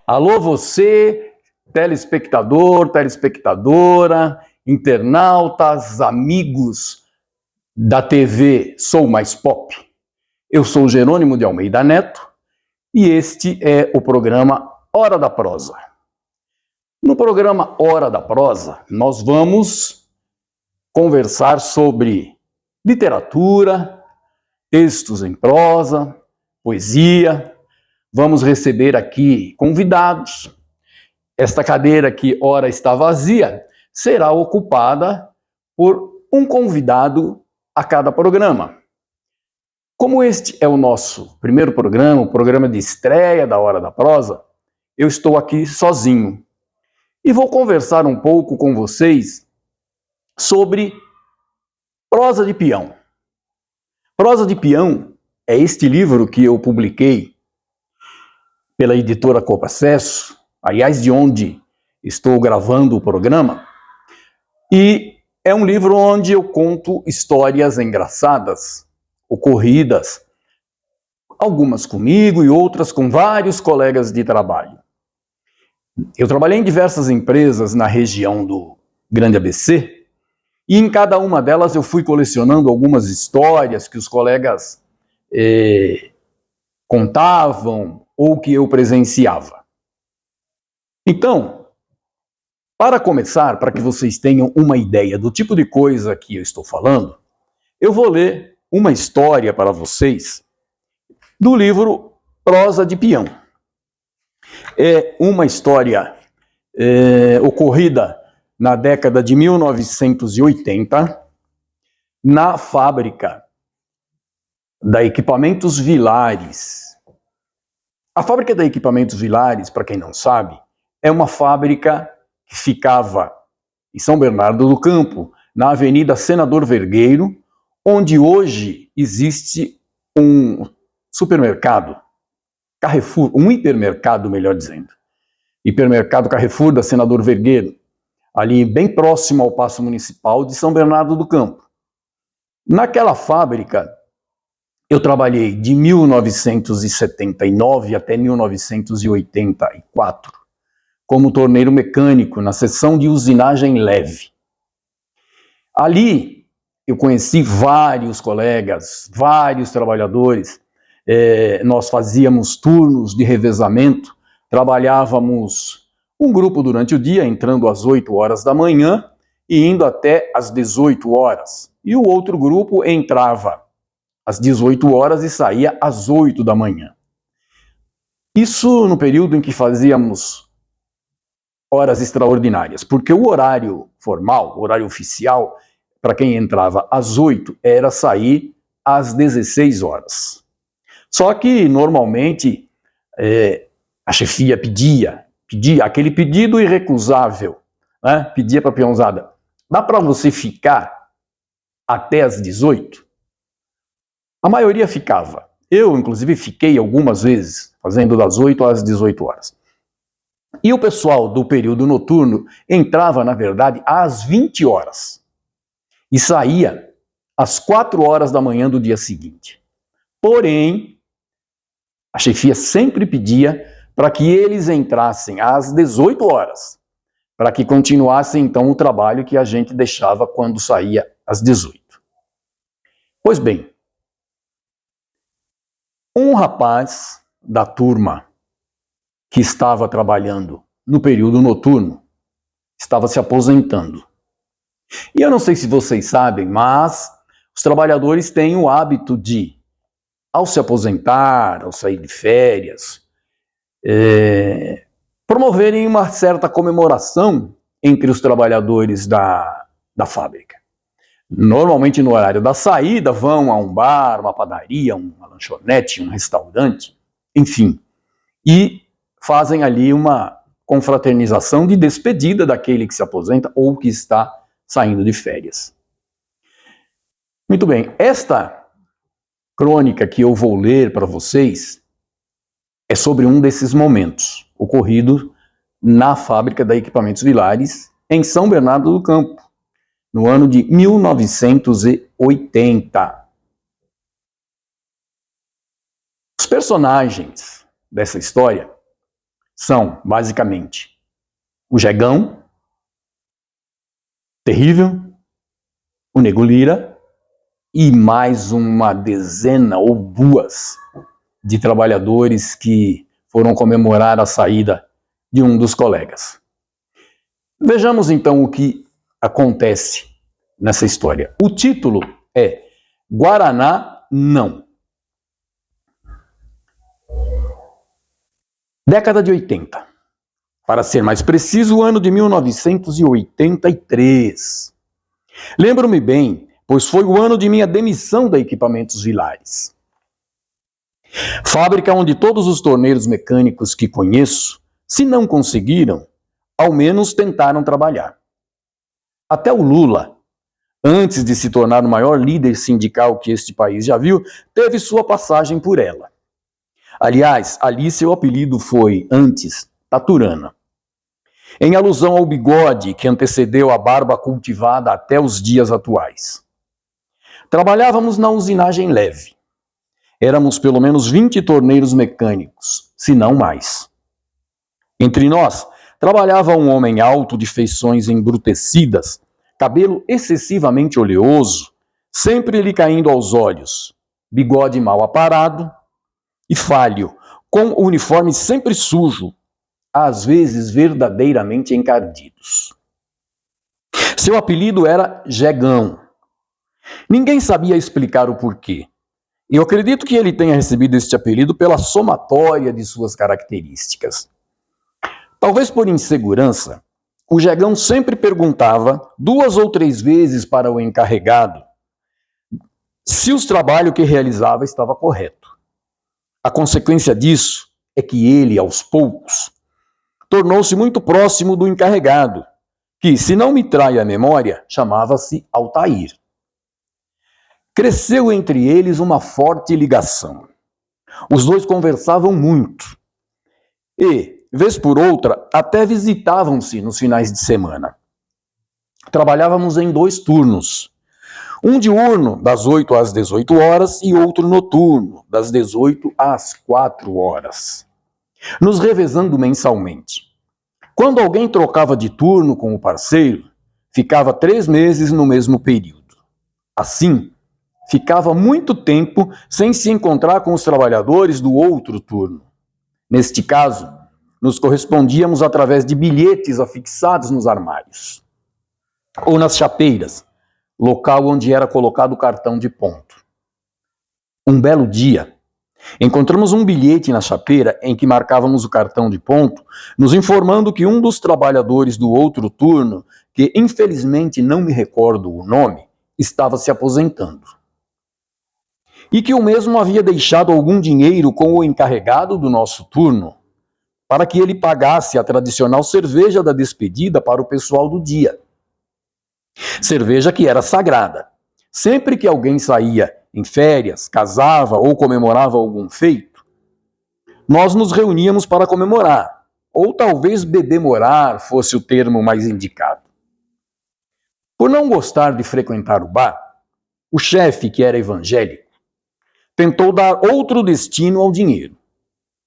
Alô você, telespectador, telespectadora, internautas, amigos da TV Sou Mais Pop. Eu sou Jerônimo de Almeida Neto e este é o programa Hora da Prosa. No programa Hora da Prosa, nós vamos conversar sobre literatura, textos em prosa, poesia. Vamos receber aqui convidados. Esta cadeira que ora está vazia será ocupada por um convidado a cada programa. Como este é o nosso primeiro programa, o programa de estreia da Hora da Prosa, eu estou aqui sozinho e vou conversar um pouco com vocês sobre Prosa de Peão. Prosa de Peão é este livro que eu publiquei pela editora Copacesso, aliás, de onde estou gravando o programa, e é um livro onde eu conto histórias engraçadas, ocorridas, algumas comigo e outras com vários colegas de trabalho. Eu trabalhei em diversas empresas na região do Grande ABC, e em cada uma delas eu fui colecionando algumas histórias que os colegas contavam ou que eu presenciava. Então, para começar, para que vocês tenham uma ideia do tipo de coisa que eu estou falando, eu vou ler uma história para vocês do livro Prosa de Peão. É uma história ocorrida na década de 1980, na fábrica da Equipamentos Vilares. A fábrica da Equipamentos Vilares, para quem não sabe, é uma fábrica que ficava em São Bernardo do Campo, na Avenida Senador Vergueiro, onde hoje existe um supermercado, Carrefour, um hipermercado, melhor dizendo. Hipermercado Carrefour da Senador Vergueiro, ali bem próximo ao Paço Municipal de São Bernardo do Campo. Naquela fábrica, eu trabalhei de 1979 até 1984 como torneiro mecânico na seção de usinagem leve. Ali eu conheci vários colegas, vários trabalhadores. Nós fazíamos turnos de revezamento, trabalhávamos um grupo durante o dia, entrando às 8 horas da manhã e indo até às 18 horas. E o outro grupo entrava às 18 horas e saía às 8 da manhã. Isso no período em que fazíamos horas extraordinárias, porque o horário formal, o horário oficial, para quem entrava às 8, era sair às 16 horas. Só que, normalmente, a chefia pedia aquele pedido irrecusável, né? Pedia para a peãozada: dá para você ficar até às 18? A maioria ficava. Eu, inclusive, fiquei algumas vezes, fazendo das 8 às 18 horas. E o pessoal do período noturno entrava, na verdade, às 20 horas e saía às 4 horas da manhã do dia seguinte. Porém, a chefia sempre pedia para que eles entrassem às 18 horas, para que continuassem, então, o trabalho que a gente deixava quando saía às 18. Pois bem, um rapaz da turma que estava trabalhando no período noturno estava se aposentando. E eu não sei se vocês sabem, mas os trabalhadores têm o hábito de, ao se aposentar, ao sair de férias, promoverem uma certa comemoração entre os trabalhadores da fábrica. Normalmente no horário da saída vão a um bar, uma padaria, uma lanchonete, um restaurante, enfim, e fazem ali uma confraternização de despedida daquele que se aposenta ou que está saindo de férias. Muito bem, esta crônica que eu vou ler para vocês é sobre um desses momentos ocorrido na fábrica da Equipamentos Vilares, em São Bernardo do Campo, no ano de 1980. Os personagens dessa história são, basicamente, o Jegão, Terrível, o Nego Lira e mais uma dezena ou duas de trabalhadores que foram comemorar a saída de um dos colegas. Vejamos então o que acontece nessa história. O título é Guaraná Não. Década de 80. Para ser mais preciso, o ano de 1983. Lembro-me bem, pois foi o ano de minha demissão da Equipamentos Vilares. Fábrica onde todos os torneiros mecânicos que conheço, se não conseguiram, ao menos tentaram trabalhar. Até o Lula, antes de se tornar o maior líder sindical que este país já viu, teve sua passagem por ela. Aliás, ali seu apelido foi, antes, Taturana, em alusão ao bigode que antecedeu a barba cultivada até os dias atuais. Trabalhávamos na usinagem leve. Éramos pelo menos 20 torneiros mecânicos, se não mais. Entre nós, trabalhava um homem alto de feições embrutecidas, cabelo excessivamente oleoso, sempre lhe caindo aos olhos, bigode mal aparado e falho, com o uniforme sempre sujo, às vezes verdadeiramente encardidos. Seu apelido era Jegão. Ninguém sabia explicar o porquê. Eu acredito que ele tenha recebido este apelido pela somatória de suas características. Talvez por insegurança, o Jegão sempre perguntava 2 ou 3 vezes para o encarregado se o trabalho que realizava estava correto. A consequência disso é que ele, aos poucos, tornou-se muito próximo do encarregado, que, se não me trai a memória, chamava-se Altair. Cresceu entre eles uma forte ligação. Os dois conversavam muito e, vez por outra, até visitavam-se nos finais de semana. Trabalhávamos em 2 turnos. Um diurno, das 8 às 18 horas, e outro noturno, das 18 às 4 horas. Nos revezando mensalmente. Quando alguém trocava de turno com o parceiro, ficava 3 meses no mesmo período. Assim, ficava muito tempo sem se encontrar com os trabalhadores do outro turno. Neste caso, nos correspondíamos através de bilhetes afixados nos armários. Ou nas chapeiras, local onde era colocado o cartão de ponto. Um belo dia, encontramos um bilhete na chapeira em que marcávamos o cartão de ponto, nos informando que um dos trabalhadores do outro turno, que infelizmente não me recordo o nome, estava se aposentando. E que o mesmo havia deixado algum dinheiro com o encarregado do nosso turno, para que ele pagasse a tradicional cerveja da despedida para o pessoal do dia. Cerveja que era sagrada. Sempre que alguém saía em férias, casava ou comemorava algum feito, nós nos reuníamos para comemorar, ou talvez bebemorar fosse o termo mais indicado. Por não gostar de frequentar o bar, o chefe, que era evangélico, tentou dar outro destino ao dinheiro.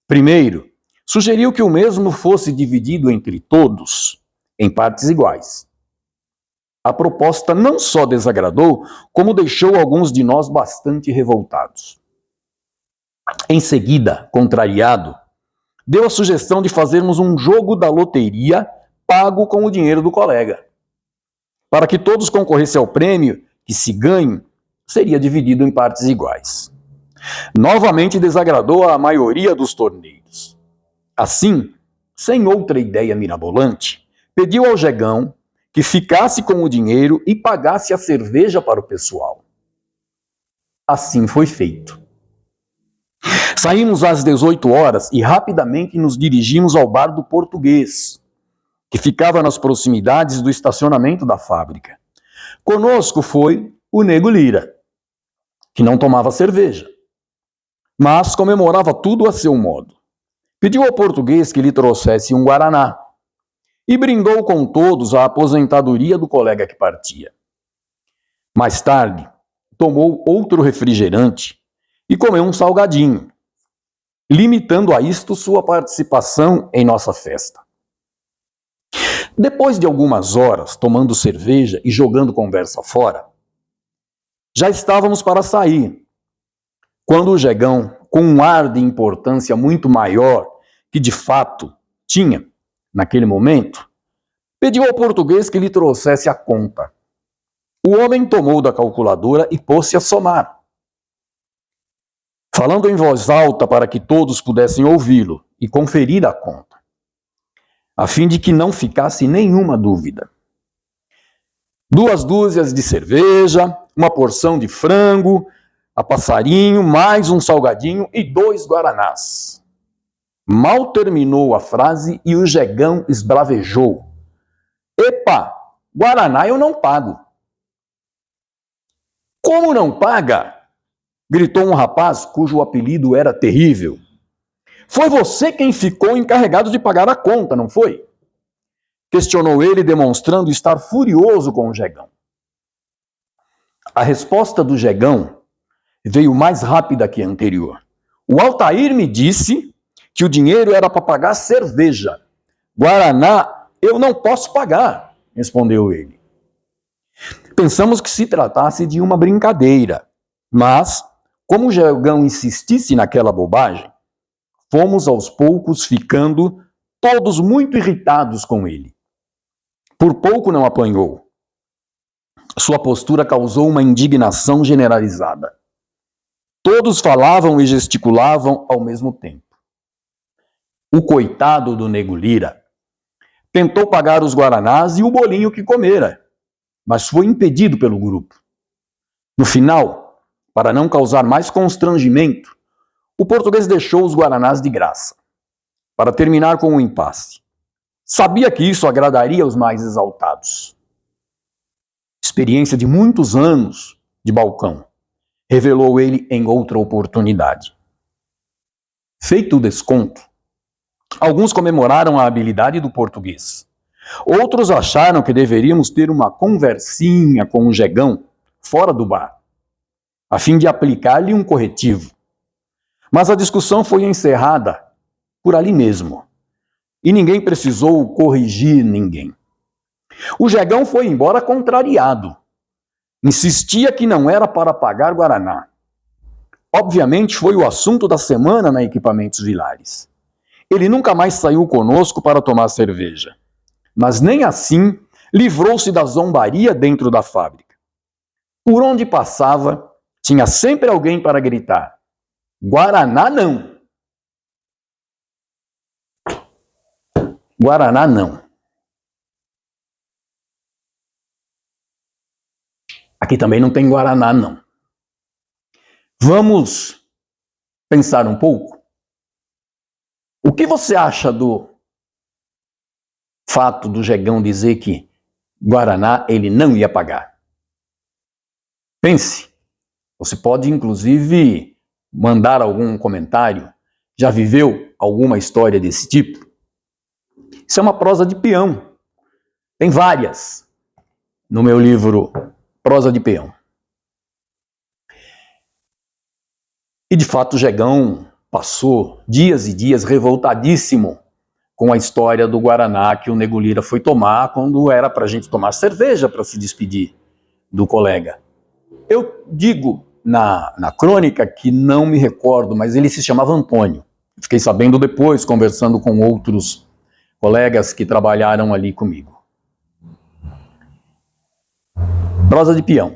Primeiro, sugeriu que o mesmo fosse dividido entre todos, em partes iguais. A proposta não só desagradou, como deixou alguns de nós bastante revoltados. Em seguida, contrariado, deu a sugestão de fazermos um jogo da loteria pago com o dinheiro do colega, para que todos concorressem ao prêmio, que, se ganhe, seria dividido em partes iguais. Novamente desagradou a maioria dos torneiros. Assim, sem outra ideia mirabolante, pediu ao Jegão que ficasse com o dinheiro e pagasse a cerveja para o pessoal. Assim foi feito. Saímos às 18 horas e rapidamente nos dirigimos ao bar do Português, que ficava nas proximidades do estacionamento da fábrica. Conosco foi o Nego Lira, que não tomava cerveja, mas comemorava tudo a seu modo. Pediu ao Português que lhe trouxesse um guaraná e brindou com todos a aposentadoria do colega que partia. Mais tarde, tomou outro refrigerante e comeu um salgadinho. limitando a isto sua participação em nossa festa. Depois de algumas horas tomando cerveja e jogando conversa fora, já estávamos para sair, quando o Jegão, com um ar de importância muito maior que de fato tinha naquele momento, pediu ao português que lhe trouxesse a conta. O homem tomou da calculadora e pôs-se a somar, falando em voz alta para que todos pudessem ouvi-lo e conferir a conta, a fim de que não ficasse nenhuma dúvida. 2 dúzias de cerveja, uma porção de frango, a passarinho, mais um salgadinho e 2 guaranás. Mal terminou a frase e o Jegão esbravejou. Epa, guaraná eu não pago. Como não paga? Gritou um rapaz cujo apelido era terrível. Foi você quem ficou encarregado de pagar a conta, não foi? Questionou ele, demonstrando estar furioso com o Jegão. A resposta do Jegão veio mais rápida que a anterior. O Altair me disse que o dinheiro era para pagar cerveja. Guaraná eu não posso pagar, respondeu ele. Pensamos que se tratasse de uma brincadeira, mas, como o Jegão insistisse naquela bobagem, fomos aos poucos ficando todos muito irritados com ele. Por pouco não apanhou. Sua postura causou uma indignação generalizada. Todos falavam e gesticulavam ao mesmo tempo. O coitado do Nego Lira tentou pagar os guaranás e o bolinho que comera, mas foi impedido pelo grupo. No final, para não causar mais constrangimento, o português deixou os guaranás de graça, para terminar com um impasse. Sabia que isso agradaria os mais exaltados. Experiência de muitos anos de balcão, revelou ele em outra oportunidade. Feito o desconto, alguns comemoraram a habilidade do português. Outros acharam que deveríamos ter uma conversinha com o Jegão fora do bar, a fim de aplicar-lhe um corretivo. Mas a discussão foi encerrada por ali mesmo, e ninguém precisou corrigir ninguém. O Jegão foi embora contrariado. Insistia que não era para pagar guaraná. Obviamente foi o assunto da semana na Equipamentos Vilares. Ele nunca mais saiu conosco para tomar cerveja. Mas nem assim livrou-se da zombaria dentro da fábrica. Por onde passava, tinha sempre alguém para gritar: Guaraná não! Guaraná não. Aqui também não tem Guaraná não. Vamos pensar um pouco? O que você acha do fato do Jegão dizer que Guaraná ele não ia pagar? Pense. Você pode, inclusive, mandar algum comentário. Já viveu alguma história desse tipo? Isso é uma prosa de peão. Tem várias no meu livro Prosa de Peão. E, de fato, o Jegão passou dias e dias revoltadíssimo com a história do Guaraná que o Nego Lira foi tomar quando era para a gente tomar cerveja para se despedir do colega. Eu digo na crônica que não me recordo, mas ele se chamava Antônio. Fiquei sabendo depois, conversando com outros colegas que trabalharam ali comigo. Prosa de peão.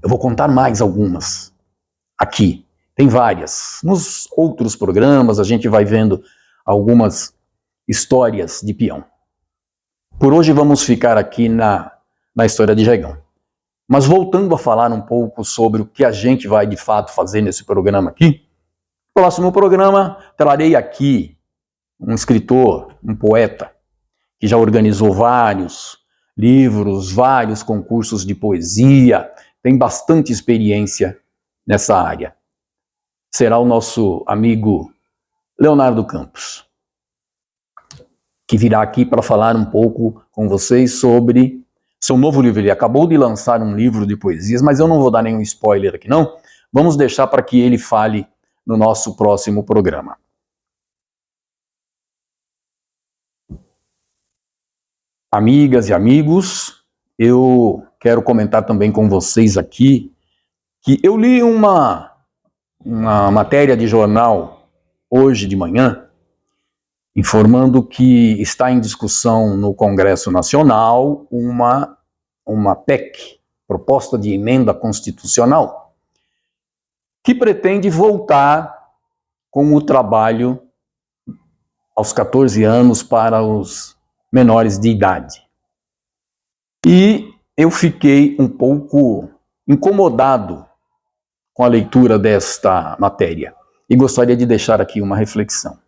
Eu vou contar mais algumas aqui. Tem várias. Nos outros programas a gente vai vendo algumas histórias de peão. Por hoje vamos ficar aqui na história de Jegão. Mas voltando a falar um pouco sobre o que a gente vai de fato fazer nesse programa aqui, no próximo programa trarei aqui um escritor, um poeta, que já organizou vários livros, vários concursos de poesia, tem bastante experiência nessa área. Será o nosso amigo Leonardo Campos, que virá aqui para falar um pouco com vocês sobre seu novo livro. Ele acabou de lançar um livro de poesias, mas eu não vou dar nenhum spoiler aqui não. Vamos deixar para que ele fale no nosso próximo programa. Amigas e amigos, eu quero comentar também com vocês aqui que eu li uma matéria de jornal hoje de manhã, informando que está em discussão no Congresso Nacional uma PEC, proposta de emenda constitucional, que pretende voltar com o trabalho aos 14 anos para os menores de idade. E eu fiquei um pouco incomodado com a leitura desta matéria e gostaria de deixar aqui uma reflexão.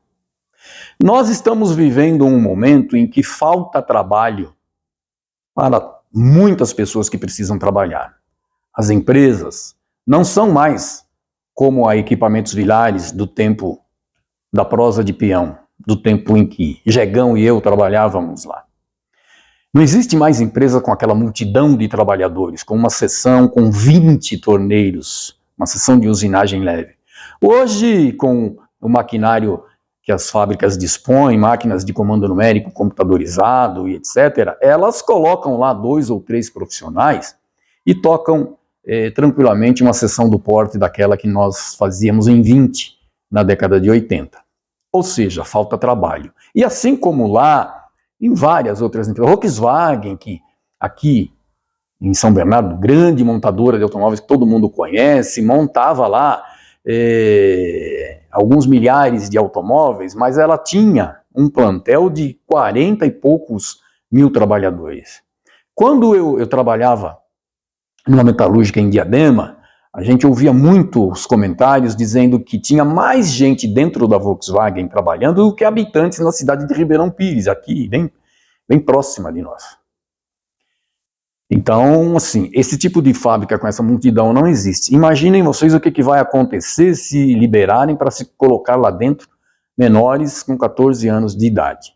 Nós estamos vivendo um momento em que falta trabalho para muitas pessoas que precisam trabalhar. As empresas não são mais como a Equipamentos Vilares do tempo da prosa de peão, do tempo em que Jegão e eu trabalhávamos lá. Não existe mais empresa com aquela multidão de trabalhadores, com uma seção com 20 torneiros, uma seção de usinagem leve. Hoje, com o maquinário que as fábricas dispõem, máquinas de comando numérico computadorizado e etc., elas colocam lá 2 ou 3 profissionais e tocam tranquilamente uma seção do porte daquela que nós fazíamos em 20 na década de 80. Ou seja, falta trabalho. E assim como lá, em várias outras empresas, Volkswagen, que aqui em São Bernardo, grande montadora de automóveis que todo mundo conhece, montava lá alguns milhares de automóveis, mas ela tinha um plantel de 40 e poucos mil trabalhadores. Quando eu trabalhava numa metalúrgica em Diadema, a gente ouvia muitos comentários dizendo que tinha mais gente dentro da Volkswagen trabalhando do que habitantes na cidade de Ribeirão Pires, aqui, bem próxima de nós. Então, assim, esse tipo de fábrica com essa multidão não existe. Imaginem vocês o que vai acontecer se liberarem para se colocar lá dentro menores com 14 anos de idade.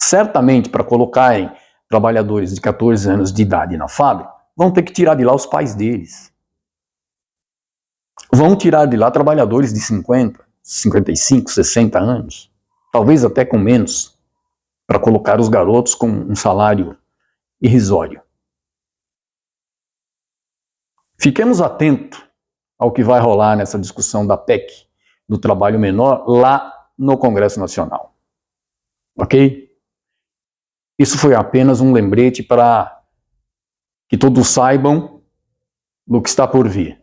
Certamente, para colocarem trabalhadores de 14 anos de idade na fábrica, vão ter que tirar de lá os pais deles. Vão tirar de lá trabalhadores de 50, 55, 60 anos, talvez até com menos, para colocar os garotos com um salário irrisório. Fiquemos atentos ao que vai rolar nessa discussão da PEC, do trabalho menor, lá no Congresso Nacional. Ok? Isso foi apenas um lembrete para que todos saibam do que está por vir.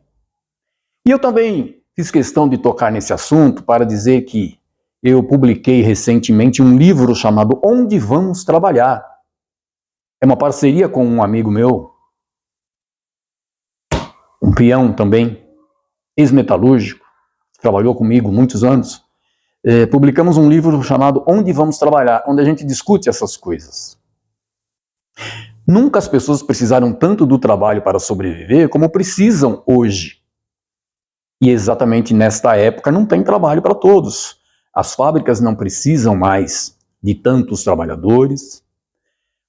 E eu também fiz questão de tocar nesse assunto para dizer que eu publiquei recentemente um livro chamado Onde Vamos Trabalhar. É uma parceria com um amigo meu, um peão também, ex-metalúrgico, trabalhou comigo muitos anos. Publicamos um livro chamado Onde Vamos Trabalhar, onde a gente discute essas coisas. Nunca as pessoas precisaram tanto do trabalho para sobreviver como precisam hoje. E exatamente nesta época não tem trabalho para todos. As fábricas não precisam mais de tantos trabalhadores,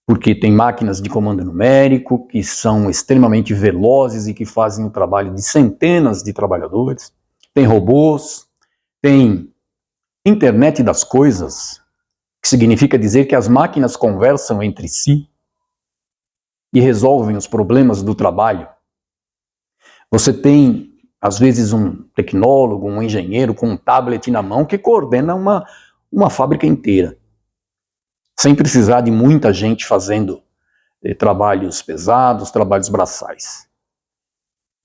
porque tem máquinas de comando numérico que são extremamente velozes e que fazem o trabalho de centenas de trabalhadores. Tem robôs, tem internet das coisas, que significa dizer que as máquinas conversam entre si e resolvem os problemas do trabalho. Você tem, às vezes, um tecnólogo, um engenheiro com um tablet na mão que coordena uma fábrica inteira, sem precisar de muita gente fazendo trabalhos pesados, trabalhos braçais.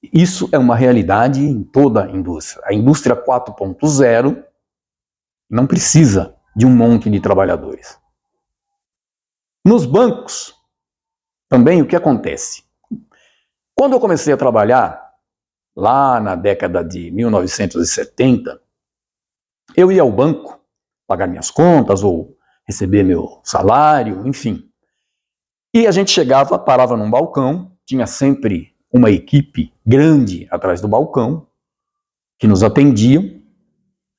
Isso é uma realidade em toda a indústria. A indústria 4.0 não precisa de um monte de trabalhadores. Nos bancos, também o que acontece? Quando eu comecei a trabalhar, lá na década de 1970, eu ia ao banco pagar minhas contas ou receber meu salário, enfim. E a gente chegava, parava num balcão, tinha sempre uma equipe grande atrás do balcão, que nos atendiam,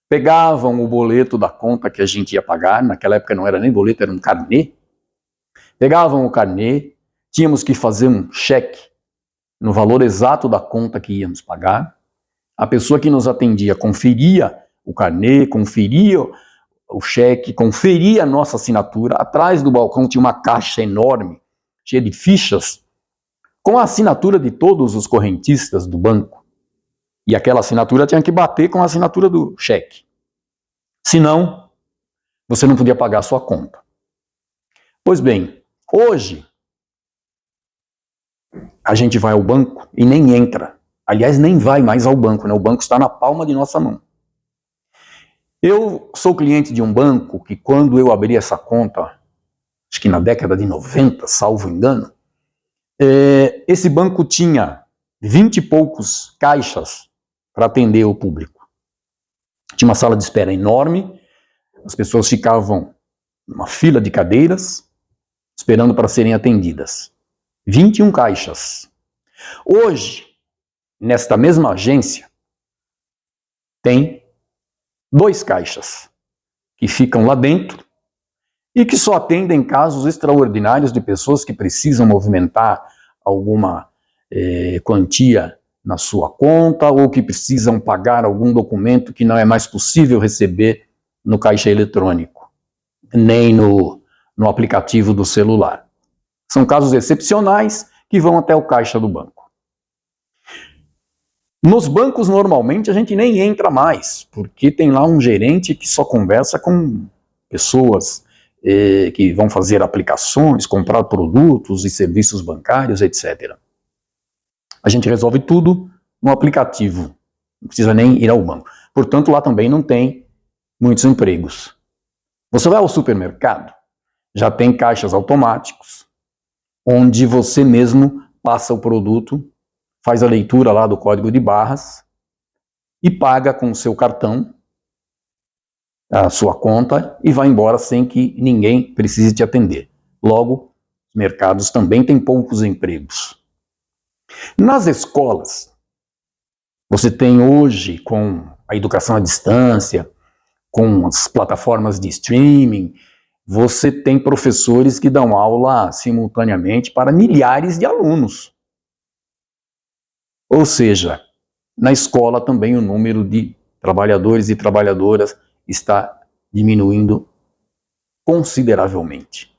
pegavam o boleto da conta que a gente ia pagar, naquela época não era nem boleto, era um carnê, pegavam o carnê, tínhamos que fazer um cheque no valor exato da conta que íamos pagar, A pessoa que nos atendia conferia o carnê, conferia o cheque, conferia a nossa assinatura. Atrás do balcão tinha uma caixa enorme, cheia de fichas, com a assinatura de todos os correntistas do banco. E aquela assinatura tinha que bater com a assinatura do cheque. Senão, você não podia pagar a sua conta. Pois bem, hoje, a gente vai ao banco e nem entra. Aliás, nem vai mais ao banco, né? O banco está na palma de nossa mão. Eu sou cliente de um banco que, quando eu abri essa conta, acho que na década de 90, salvo engano, esse banco tinha 20 e poucos caixas para atender o público. Tinha uma sala de espera enorme, as pessoas ficavam numa fila de cadeiras, esperando para serem atendidas. 21 caixas. Hoje, nesta mesma agência, tem 2 caixas que ficam lá dentro e que só atendem casos extraordinários de pessoas que precisam movimentar alguma quantia na sua conta ou que precisam pagar algum documento que não é mais possível receber no caixa eletrônico, nem no aplicativo do celular. São casos excepcionais que vão até o caixa do banco. Nos bancos, normalmente, a gente nem entra mais, porque tem lá um gerente que só conversa com pessoas que vão fazer aplicações, comprar produtos e serviços bancários, etc. A gente resolve tudo no aplicativo, não precisa nem ir ao banco. Portanto, lá também não tem muitos empregos. Você vai ao supermercado, já tem caixas automáticos, onde você mesmo passa o produto, faz a leitura lá do código de barras e paga com o seu cartão a sua conta e vai embora sem que ninguém precise te atender. Logo, os mercados também têm poucos empregos. Nas escolas, você tem hoje, com a educação à distância, com as plataformas de streaming, você tem professores que dão aula simultaneamente para milhares de alunos. Ou seja, na escola também o número de trabalhadores e trabalhadoras está diminuindo consideravelmente.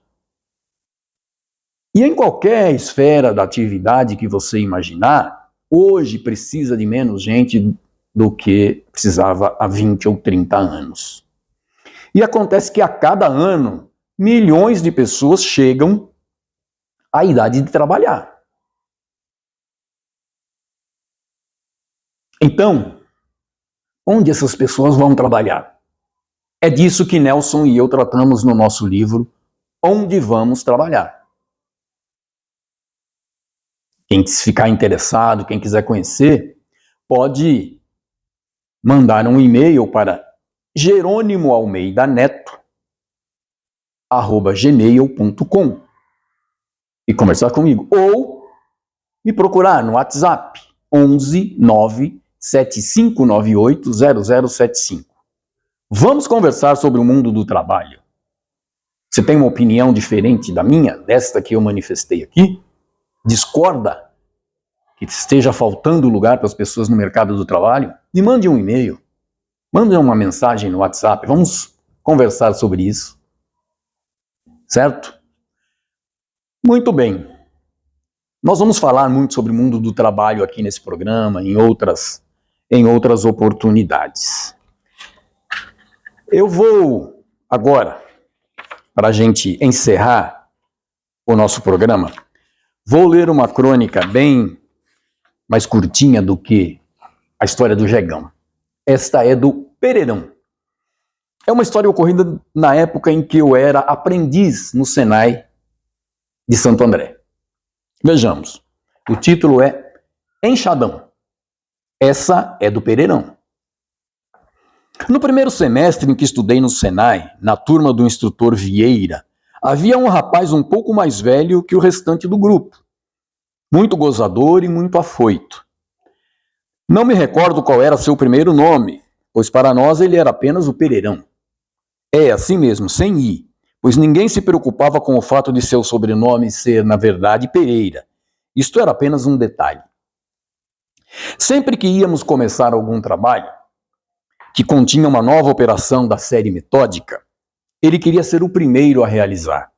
E em qualquer esfera da atividade que você imaginar, hoje precisa de menos gente do que precisava há 20 ou 30 anos. E acontece que a cada ano, milhões de pessoas chegam à idade de trabalhar. Então, onde essas pessoas vão trabalhar? É disso que Nelson e eu tratamos no nosso livro, Onde Vamos Trabalhar. Quem ficar interessado, quem quiser conhecer, pode mandar um e-mail para jerônimoalmeidaneto@gmail.com e conversar comigo. Ou me procurar no WhatsApp 11 9 7598 0075. Vamos conversar sobre o mundo do trabalho. Você tem uma opinião diferente da minha, desta que eu manifestei aqui? Discorda que esteja faltando lugar para as pessoas no mercado do trabalho? Me mande um e-mail, mande uma mensagem no WhatsApp, vamos conversar sobre isso. Certo? Muito bem. Nós vamos falar muito sobre o mundo do trabalho aqui nesse programa, em outras oportunidades. Eu vou agora, para a gente encerrar o nosso programa, vou ler uma crônica bem mais curtinha do que a história do Jegão. Esta é do Pereirão. É uma história ocorrida na época em que eu era aprendiz no Senai de Santo André. Vejamos. O título é Enxadão. Essa é do Pereirão. No primeiro semestre em que estudei no Senai, na turma do instrutor Vieira, havia um rapaz um pouco mais velho que o restante do grupo. Muito gozador e muito afoito. Não me recordo qual era seu primeiro nome, pois para nós ele era apenas o Pereirão. É, assim mesmo, sem i, pois ninguém se preocupava com o fato de seu sobrenome ser, na verdade, Pereira. Isto era apenas um detalhe. Sempre que íamos começar algum trabalho que continha uma nova operação da série metódica, ele queria ser o primeiro a realizar.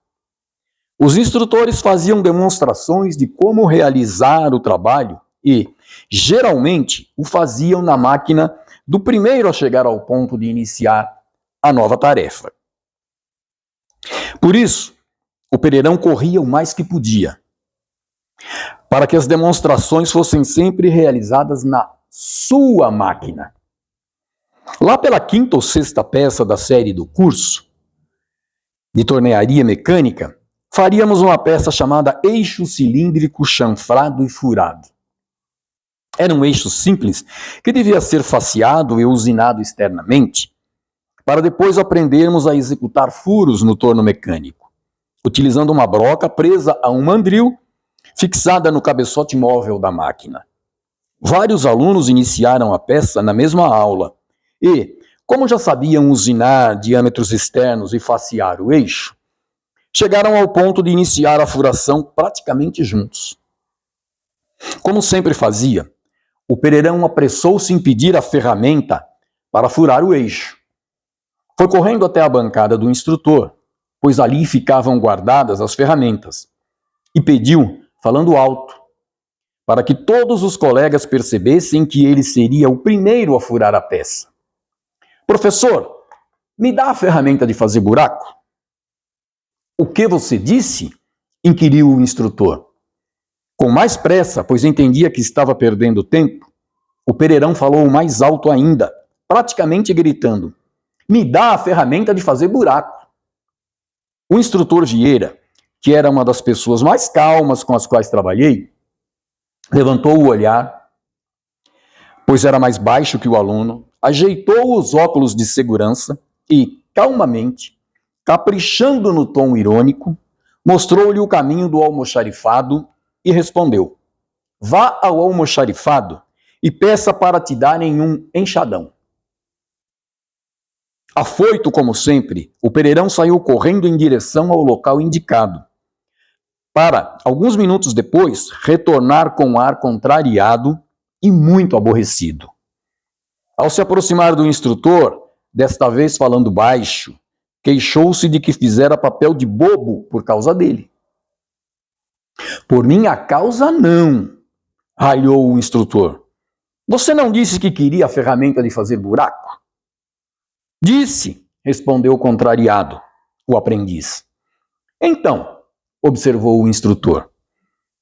Os instrutores faziam demonstrações de como realizar o trabalho e, geralmente, o faziam na máquina do primeiro a chegar ao ponto de iniciar a nova tarefa. Por isso, o Pereirão corria o mais que podia, para que as demonstrações fossem sempre realizadas na sua máquina. Lá pela quinta ou sexta peça da série do curso de tornearia mecânica, faríamos uma peça chamada eixo cilíndrico chanfrado e furado. Era um eixo simples que devia ser faceado e usinado externamente, para depois aprendermos a executar furos no torno mecânico, utilizando uma broca presa a um mandril fixada no cabeçote móvel da máquina. Vários alunos iniciaram a peça na mesma aula e, como já sabiam usinar diâmetros externos e facear o eixo, chegaram ao ponto de iniciar a furação praticamente juntos. Como sempre fazia, o Pereirão apressou-se em pedir a ferramenta para furar o eixo. Foi correndo até a bancada do instrutor, pois ali ficavam guardadas as ferramentas, e pediu, falando alto, para que todos os colegas percebessem que ele seria o primeiro a furar a peça. Professor, me dá a ferramenta de fazer buraco? O que você disse? Inquiriu o instrutor. Com mais pressa, pois entendia que estava perdendo tempo, o Pereirão falou mais alto ainda, praticamente gritando: me dá a ferramenta de fazer buraco. O instrutor Vieira, que era uma das pessoas mais calmas com as quais trabalhei, levantou o olhar, pois era mais baixo que o aluno, ajeitou os óculos de segurança e, calmamente, caprichando no tom irônico, mostrou-lhe o caminho do almoxarifado e respondeu: vá ao almoxarifado e peça para te darem um enxadão. Afoito como sempre, o Pereirão saiu correndo em direção ao local indicado, para, alguns minutos depois, retornar com um ar contrariado e muito aborrecido. Ao se aproximar do instrutor, desta vez falando baixo, queixou-se de que fizera papel de bobo por causa dele. Por minha causa, não, ralhou o instrutor. Você não disse que queria a ferramenta de fazer buraco? Disse, respondeu contrariado o aprendiz. Então, observou o instrutor,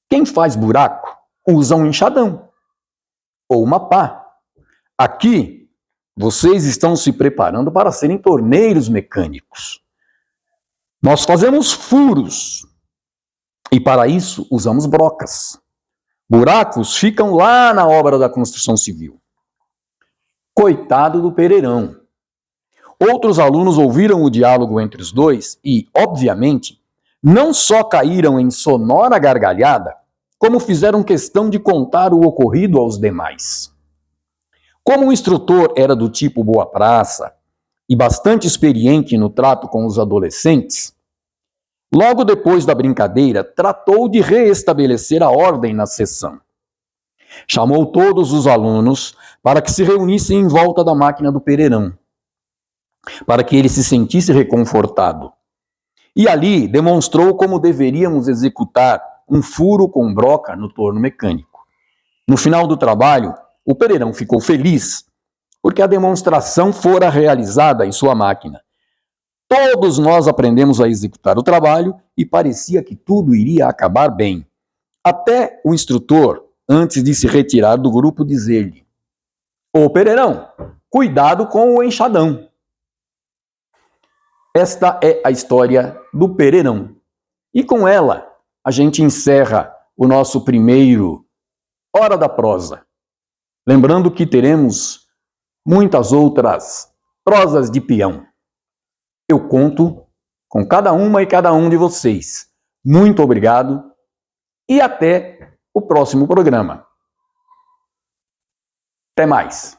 quem faz buraco usa um enxadão ou uma pá. Aqui, vocês estão se preparando para serem torneiros mecânicos. Nós fazemos furos e para isso usamos brocas. Buracos ficam lá na obra da construção civil. Coitado do Pereirão. Outros alunos ouviram o diálogo entre os dois e, obviamente, não só caíram em sonora gargalhada, como fizeram questão de contar o ocorrido aos demais. Como o instrutor era do tipo boa praça e bastante experiente no trato com os adolescentes, logo depois da brincadeira, tratou de reestabelecer a ordem na sessão. Chamou todos os alunos para que se reunissem em volta da máquina do Pereirão, para que ele se sentisse reconfortado. E ali demonstrou como deveríamos executar um furo com broca no torno mecânico. No final do trabalho, o Pereirão ficou feliz, porque a demonstração fora realizada em sua máquina. Todos nós aprendemos a executar o trabalho e parecia que tudo iria acabar bem. Até o instrutor, antes de se retirar do grupo, dizer-lhe: ô Pereirão, cuidado com o enxadão. Esta é a história do Pereirão. E com ela, a gente encerra o nosso primeiro Hora da Prosa. Lembrando que teremos muitas outras prosas de peão. Eu conto com cada uma e cada um de vocês. Muito obrigado e até o próximo programa. Até mais.